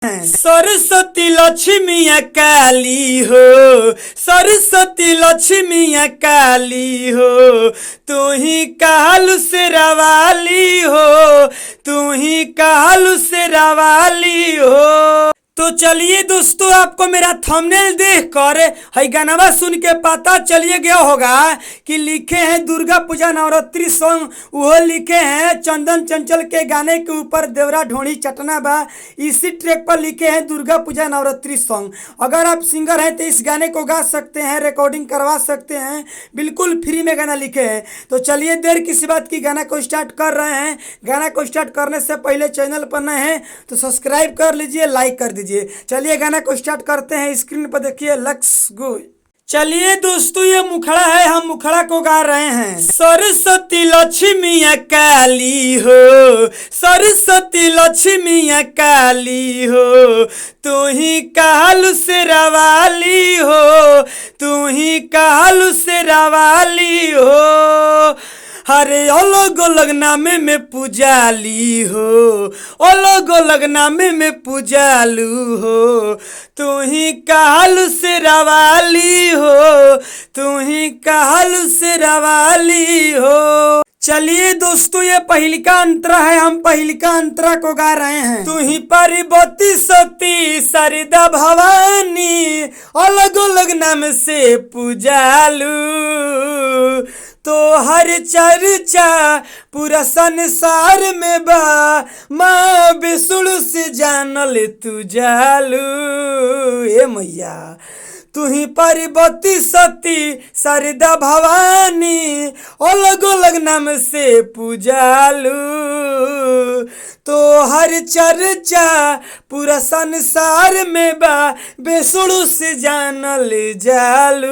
सरस्वती लक्ष्मी काली हो, सरस्वती लक्ष्मी काली हो, तू ही कालू से रवाली हो, तू ही कालू से रवाली हो। तो चलिए दोस्तों, आपको मेरा थंबनेल देखकर है गाना सुन के पता चलिए गया होगा कि लिखे हैं दुर्गा पूजा नवरात्रि सॉन्ग। वो लिखे हैं चंदन चंचल के गाने के ऊपर देवरा ढोणी चटना बा। इसी ट्रैक पर लिखे हैं दुर्गा पूजा नवरात्रि सॉन्ग। अगर आप सिंगर हैं तो इस गाने को गा सकते हैं, रिकॉर्डिंग करवा सकते हैं, बिल्कुल फ्री में गाना लिखे हैं। तो चलिए देर किसी बात की, गाना को स्टार्ट कर रहे हैं। गाना को स्टार्ट करने से पहले चैनल पर नए हैं तो सब्सक्राइब कर लीजिए, लाइक कर दीजिए। चलिए गाना को स्टार्ट करते हैं। स्क्रीन पर देखिए, लेट्स गो। चलिए दोस्तों, ये मुखड़ा है, हम मुखड़ा को गा रहे हैं। सरस्वती लक्ष्मी काली हो, सरस्वती लक्ष्मी काली हो, तू ही कालू से रवाली हो, तू ही कालू से रवाली हो। हरे अलग अलग नामे में पूजाली हो, अलग अलग नामे में पूजालू हो, तू ही कालू से रवाली हो, तू ही कालू से रवाली हो। चलिए दोस्तों, ये पहिलिका अंतरा है, हम पहिलिका अंतरा को गा रहे हैं। तू ही पार्वती सती शारदा भवानी, अलग अलग नाम से पूजालू, तो हर चर्चा पूरा संसार में बा, माँ विष्णु से जानल तू जालू। ए मैया, तू ही पार्वती सती शारदा भवानी, अलग अलग नाम से पूजालू, तो हर चर्चा पूरा संसार में बा, विष्णु से जानल जालू।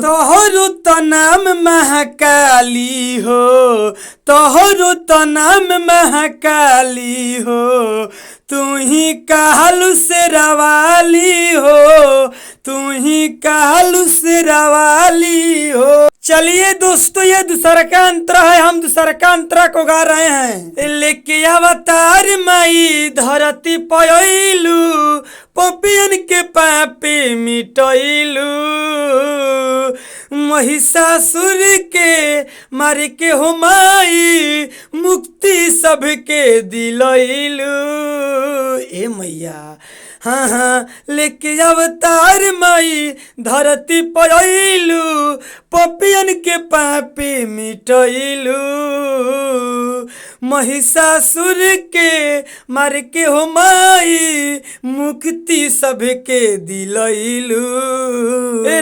तोहरो तो नाम महाकाली हो, तोहरो तो नाम महाकाली हो, तू ही कालू से रवाली हो, तू ही कालू से रवाली हो। चलिए दोस्तों, ये दूसरा का अंतरा है, हम दूसरा का अंतरा को गा रहे हैं। लेके अवतार माई धरती पयलू, पपियन के पापे मिटैलू, महिषासुर के मार के हो माई, मुक्ति सबके दिलैलू। ए मैया, हाँ हाँ, लेके अवतार माई धरती पयलू, पपियन के पापे मिटैलू, महिषासुर के मार के हो माई, मुक्ति सबके दिलैलू।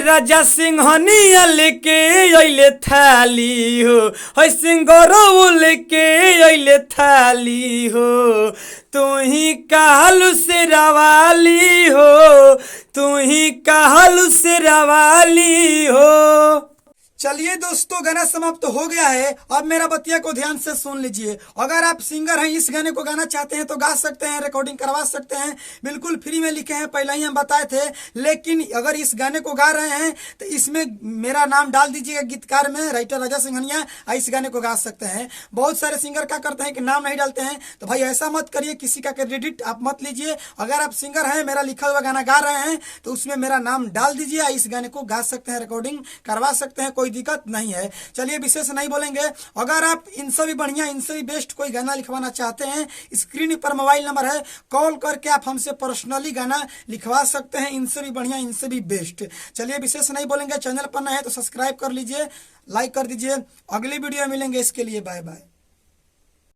राजा सिंहनिया लेके अइले थाली हो, है सिंगरौ लेके अइले थाली हो, तू ही कालू से रवाली हो, तू ही कालू से रवाली हो। चलिए दोस्तों, गाना समाप्त हो गया है। अब मेरा बतिया को ध्यान से सुन लीजिए। अगर आप सिंगर हैं, इस गाने को गाना चाहते हैं तो गा सकते हैं, रिकॉर्डिंग करवा सकते हैं, बिल्कुल फ्री में लिखे हैं, पहले ही हम बताए थे। लेकिन अगर इस गाने को गा रहे हैं तो इसमें मेरा नाम डाल दीजिएगा गीतकार में, राइटर राजा सिंघनिया, इस गाने को गा सकते हैं। बहुत सारे सिंगर क्या करते हैं कि नाम नहीं डालते हैं, तो भाई ऐसा मत करिए, किसी का क्रेडिट आप मत लीजिए। अगर आप सिंगर हैं, मेरा लिखा हुआ गाना गा रहे हैं तो उसमें मेरा नाम डाल दीजिए, इस गाने को गा सकते हैं, रिकॉर्डिंग करवा सकते हैं, कोई दिक्कत नहीं है। चलिए विशेष नहीं बोलेंगे। अगर आप इनसे भी बढ़िया, इनसे भी बेस्ट कोई गाना लिखवाना चाहते हैं, स्क्रीन पर मोबाइल नंबर है, कॉल करके आप हमसे पर्सनली गाना लिखवा सकते हैं। इनसे भी बढ़िया, इनसे भी बेस्ट। चलिए विशेष नहीं बोलेंगे। चैनल पर नए हैं तो सब्सक्राइब कर लीजिए, लाइक कर दीजिए। अगली वीडियो में मिलेंगे, इसके लिए बाय बाय।